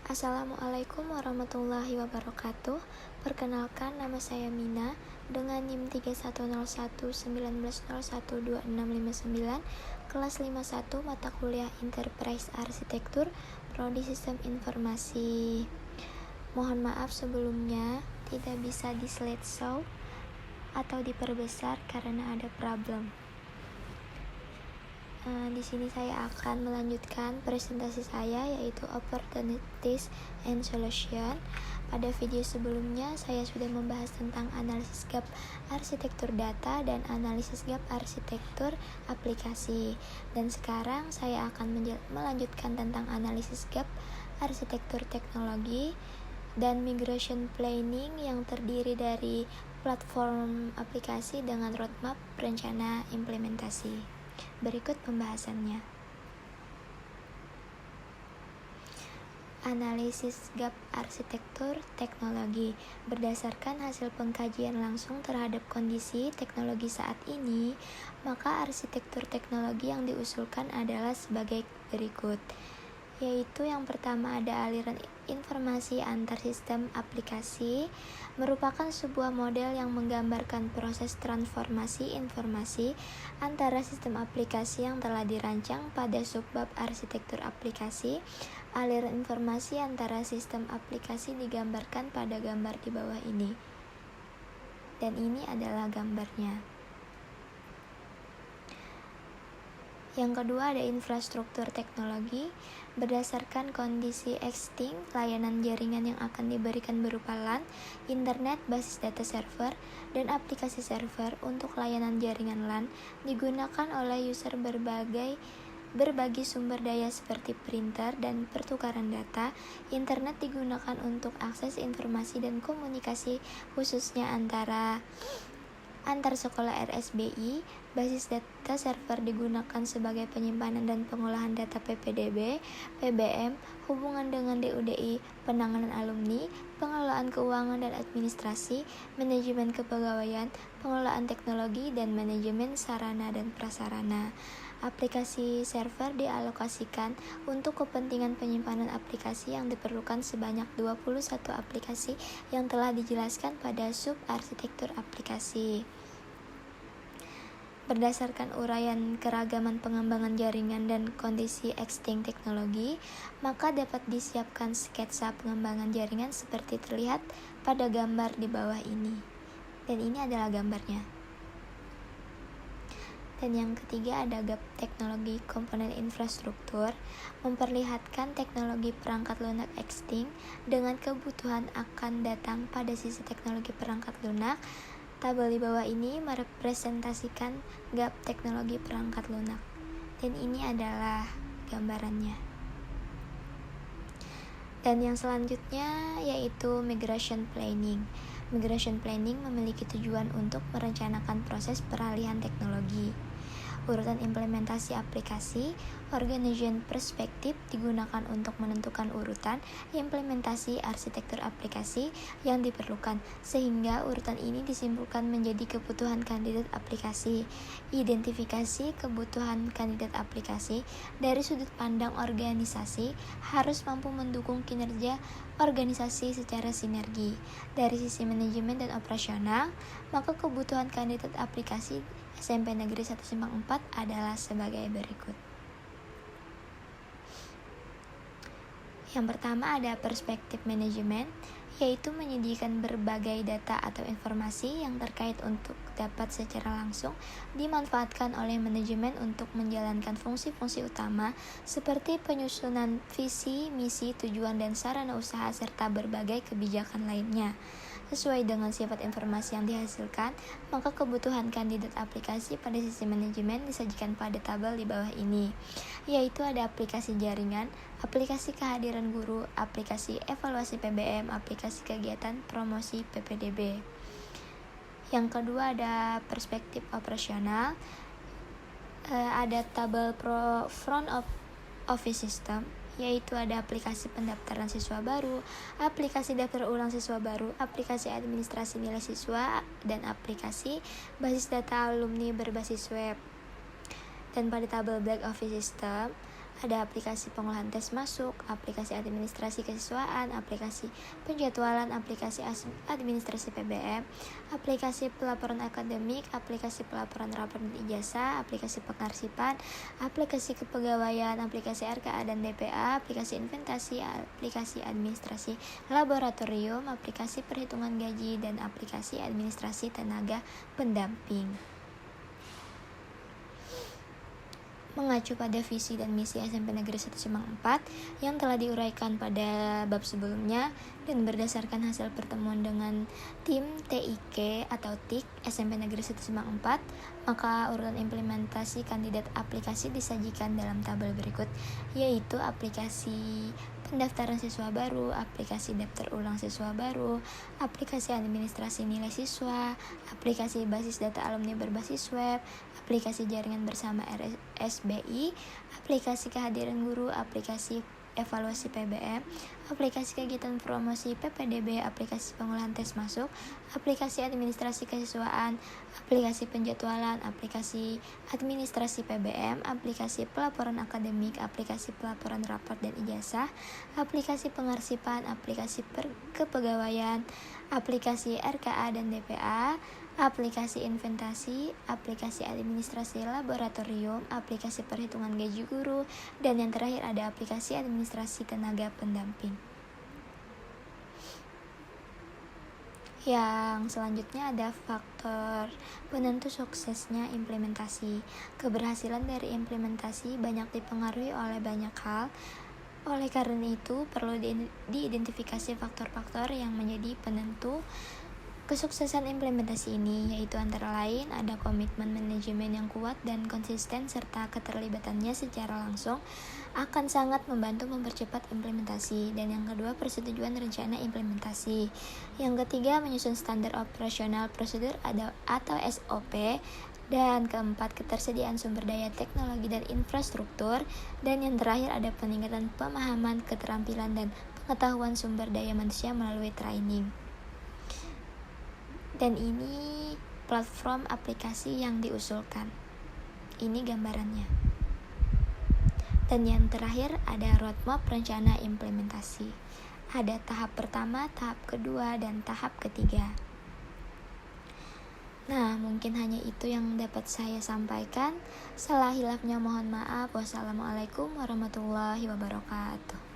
Assalamualaikum warahmatullahi wabarakatuh. Perkenalkan, nama saya Mina dengan NIM 310119012659, kelas 51, mata kuliah Enterprise Arsitektur, Prodi Sistem Informasi. Mohon maaf sebelumnya tidak bisa di slideshow atau diperbesar karena ada problem. Di sini saya akan melanjutkan presentasi saya, yaitu Opportunities and Solution. Pada video sebelumnya saya sudah membahas tentang analisis gap arsitektur data dan analisis gap arsitektur aplikasi. Dan sekarang saya akan melanjutkan tentang analisis gap arsitektur teknologi dan migration planning yang terdiri dari platform aplikasi dengan roadmap rencana implementasi. Berikut pembahasannya. Analisis gap arsitektur teknologi berdasarkan hasil pengkajian langsung terhadap kondisi teknologi saat ini, maka arsitektur teknologi yang diusulkan adalah sebagai berikut, yaitu yang pertama ada aliran informasi antar sistem aplikasi, merupakan sebuah model yang menggambarkan proses transformasi informasi antara sistem aplikasi yang telah dirancang pada subbab arsitektur aplikasi. Aliran informasi antara sistem aplikasi digambarkan pada gambar di bawah ini, dan ini adalah gambarnya. Yang kedua ada infrastruktur teknologi. Berdasarkan kondisi existing, layanan jaringan yang akan diberikan berupa LAN, internet basis data server, dan aplikasi server. Untuk layanan jaringan LAN digunakan oleh user berbagi sumber daya seperti printer dan pertukaran data. Internet digunakan untuk akses informasi dan komunikasi, khususnya antar sekolah RSBI. Basis data server digunakan sebagai penyimpanan dan pengolahan data PPDB, PBM, hubungan dengan DUDI, penanganan alumni, pengelolaan keuangan dan administrasi, manajemen kepegawaian, pengelolaan teknologi, dan manajemen sarana dan prasarana. Aplikasi server dialokasikan untuk kepentingan penyimpanan aplikasi yang diperlukan sebanyak 21 aplikasi yang telah dijelaskan pada sub arsitektur aplikasi. Berdasarkan uraian keragaman pengembangan jaringan dan kondisi existing teknologi, maka dapat disiapkan sketsa pengembangan jaringan seperti terlihat pada gambar di bawah ini. Dan ini adalah gambarnya. Dan yang ketiga ada gap teknologi komponen infrastruktur, memperlihatkan teknologi perangkat lunak existing dengan kebutuhan akan datang pada sisi teknologi perangkat lunak. Tabel di bawah ini merepresentasikan gap teknologi perangkat lunak, dan ini adalah gambarannya. Dan yang selanjutnya yaitu migration planning. Migration planning memiliki tujuan untuk merencanakan proses peralihan teknologi. Urutan implementasi aplikasi, organization perspektif digunakan untuk menentukan urutan implementasi arsitektur aplikasi yang diperlukan, sehingga urutan ini disimpulkan menjadi kebutuhan kandidat aplikasi. Identifikasi kebutuhan kandidat aplikasi dari sudut pandang organisasi harus mampu mendukung kinerja organisasi secara sinergi. Dari sisi manajemen dan operasional, maka kebutuhan kandidat aplikasi SMP Negeri 1 Simpang 4 adalah sebagai berikut. Yang pertama ada perspektif manajemen, yaitu menyediakan berbagai data atau informasi yang terkait untuk dapat secara langsung dimanfaatkan oleh manajemen untuk menjalankan fungsi-fungsi utama seperti penyusunan visi, misi, tujuan, dan sarana usaha serta berbagai kebijakan lainnya. Sesuai dengan sifat informasi yang dihasilkan, maka kebutuhan kandidat aplikasi pada sisi manajemen disajikan pada tabel di bawah ini, yaitu ada aplikasi jaringan, aplikasi kehadiran guru, aplikasi evaluasi PBM, aplikasi kegiatan promosi PPDB. Yang kedua ada perspektif operasional, ada tabel front office system, yaitu ada aplikasi pendaftaran siswa baru, aplikasi daftar ulang siswa baru, aplikasi administrasi nilai siswa, dan aplikasi basis data alumni berbasis web. Dan pada tabel back office system Ada aplikasi pengolahan tes masuk, aplikasi administrasi kesiswaan, aplikasi penjadwalan, aplikasi administrasi PBM, aplikasi pelaporan akademik, aplikasi pelaporan rapor dan ijazah, aplikasi pengarsipan, aplikasi kepegawaian, aplikasi RKA dan DPA, aplikasi inventasi, aplikasi administrasi laboratorium, aplikasi perhitungan gaji, dan aplikasi administrasi tenaga pendamping. Mengacu pada visi dan misi SMP Negeri 1 Semang 4 yang telah diuraikan pada bab sebelumnya dan berdasarkan hasil pertemuan dengan tim TIK atau TIK SMP Negeri 1 Semang 4, maka urutan implementasi kandidat aplikasi disajikan dalam tabel berikut, yaitu aplikasi pendaftaran siswa baru, aplikasi daftar ulang siswa baru, aplikasi administrasi nilai siswa, aplikasi basis data alumni berbasis web, aplikasi jaringan bersama RSBI, aplikasi kehadiran guru, aplikasi evaluasi PBM, aplikasi kegiatan promosi PPDB, aplikasi pengolahan tes masuk, aplikasi administrasi kesiswaan, aplikasi penjadwalan, aplikasi administrasi PBM, aplikasi pelaporan akademik, aplikasi pelaporan rapor dan ijazah, aplikasi pengarsipan, aplikasi kepegawaian, aplikasi RKA dan DPA, aplikasi inventasi, aplikasi administrasi laboratorium, aplikasi perhitungan gaji guru, dan yang terakhir ada aplikasi administrasi tenaga pendamping. Yang selanjutnya ada faktor penentu suksesnya implementasi. Keberhasilan dari implementasi banyak dipengaruhi oleh banyak hal. Oleh karena itu, perlu diidentifikasi faktor-faktor yang menjadi penentu kesuksesan implementasi ini, yaitu antara lain ada komitmen manajemen yang kuat dan konsisten serta keterlibatannya secara langsung akan sangat membantu mempercepat implementasi. Dan yang kedua, persetujuan rencana implementasi. Yang ketiga, menyusun standar operasional prosedur atau SOP. Dan keempat, ketersediaan sumber daya teknologi dan infrastruktur. Dan yang terakhir ada peningkatan pemahaman, keterampilan, dan pengetahuan sumber daya manusia melalui training. Dan ini platform aplikasi yang diusulkan. Ini gambarannya. Dan yang terakhir ada roadmap rencana implementasi. Ada tahap pertama, tahap kedua, dan tahap ketiga. Nah, mungkin hanya itu yang dapat saya sampaikan. Salah hilafnya mohon maaf. Wassalamualaikum warahmatullahi wabarakatuh.